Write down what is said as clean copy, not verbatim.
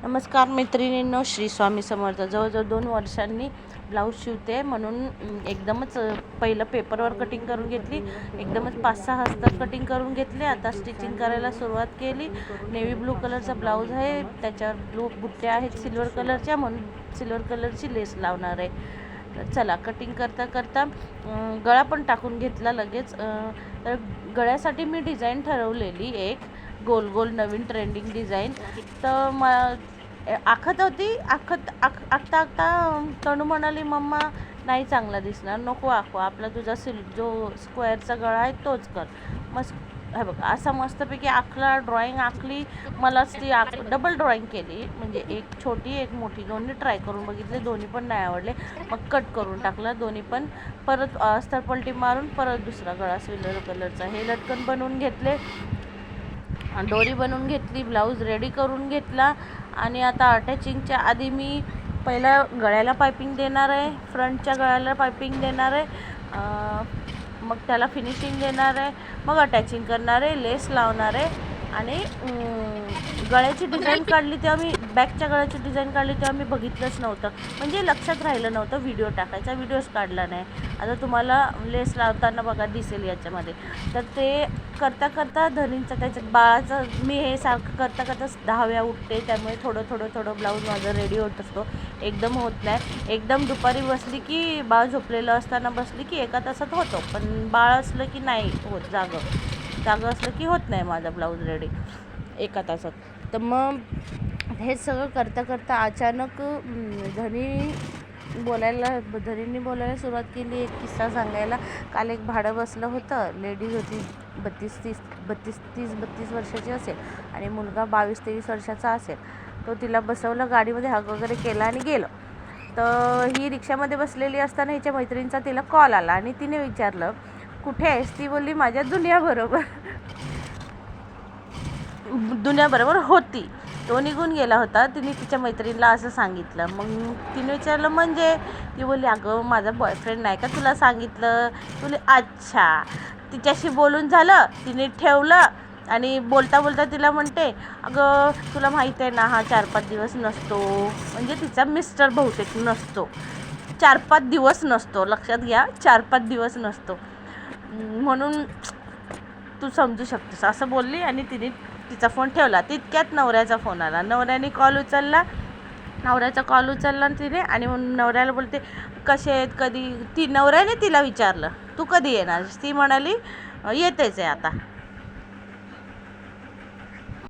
नमस्कार मैत्रिणींनो, श्री स्वामी समर्थ. जवळजवळ 2 वर्षांनी ब्लाऊज शिवते म्हणून एकदमच पहिलं पेपरवर कटिंग करून घेतली, एकदमच 5-6 हस्तर कटिंग करून घेतले. आता स्टिचिंग करायला सुरुवात केली. नेव्ही ब्लू कलरचा ब्लाऊज आहे, त्याच्यावर ब्लू बुट्ट्या आहेत सिल्वर कलरच्या, म्हणून सिल्वर कलरची लेस लावणार आहे. तर चला, कटिंग करता करता गळा पण टाकून घेतला लगेच. तर गळ्यासाठी मी डिझाईन ठरवलेली एक गोल गोल नवीन ट्रेंडिंग डिझाईन. तर आखत होती, आखता तणू म्हणाली, मम्मा नाही चांगला दिसणार, नको आखू, आपला तुझा जो स्क्वेअरचा गळा आहे तोच कर. मस्त हे बघा, असा मस्तपैकी आखला, ड्रॉइंग आखली. मलाच ती डबल ड्रॉइंग केली, म्हणजे एक छोटी एक मोठी, दोन्ही ट्राय करून बघितले, दोन्ही पण नाही आवडले. मग कट करून टाकला दोन्ही पण. परत अस्तर पलटी मारून परत दुसरा गळा सिल्वर कलरचा, हे लटकन बनवून घेतले, दोरी बनवून घेतली, ब्लाऊज रेडी करून घेतला. आणि आता अटॅचिंगच्या आधी मी पहिला गळ्याला पायपिंग देणार आहे, फ्रंटच्या गळ्याला पायपिंग देणार आहे, मग त्याला फिनिशिंग देणार आहे, मग अटॅचिंग करणार आहे, लेस लावणार आहे. आणि गळ्याची डिझाईन काढली तेव्हा मी, बॅकच्या गळ्याची डिझाईन काढली तेव्हा मी बघितलंच नव्हतं, म्हणजे लक्षात राहिलं नव्हतं व्हिडिओ टाकायचा, व्हिडिओच काढला नाही. आता तुम्हाला लेस लावताना बघा दिसेल याच्यामध्ये. तर ते करता करता धनींचं, त्याच्यात बाळाचं, मी हे सारखं करता करता 10 वेळा उठते, त्यामुळे थोडं ब्लाऊज माझं रेडी होत असतो, एकदम होत नाही. एकदम दुपारी बसली की, बाळ झोपलेलं असताना बसली की 1 तासात होतो, पण बाळ असलं की नाही होत, जागं असलं की होत नाही माझा ब्लाऊज रेडी 1 तासात. तर मग हे सगळं करता करता अचानक धनींनी बोलायला सुरुवात केली, एक किस्सा सांगायला. काल एक भाडं बसलं होतं, लेडीज होती, 32 वर्षाची असेल, आणि मुलगा 22-23 वर्षाचा असेल. तो तिला बसवलं, गाडीमध्ये हग वगैरे केला आणि गेलो. तर ही रिक्षामध्ये बसलेली असताना हिच्या मैत्रिणीचा तिला कॉल आला, आणि तिने विचारलं, कुठे आहेस? ती बोलली, माझ्या दुनियाबरोबर होती. तो निघून गेला होता. तिने तिच्या मैत्रिणीला असं सांगितलं. मग तिने विचारलं, म्हणजे? ती बोलली, अगं माझा बॉयफ्रेंड नाही का तुला सांगितलं? बोलली, अच्छा. तिच्याशी बोलून झालं, तिने ठेवलं, आणि बोलता बोलता तिला म्हणते, अगं तुला माहीत आहे ना, हा 4-5 दिवस नसतो, म्हणजे तिचा मिस्टर बहुतेक नसतो, 4-5 दिवस नसतो, लक्षात घ्या, 4-5 दिवस नसतो, म्हणून तू समजू शकतेस, असं बोलली. आणि तिने तिचा फोन ठेवला. तितक्यात नवऱ्याचा फोन आला. नवऱ्याचा कॉल उचलला तिने, आणि नवऱ्याला बोलते, कसे आहेत, कधी? नवऱ्याने तिला विचारलं, तू कधी येणार? ती म्हणाली, येतेच आहे आता.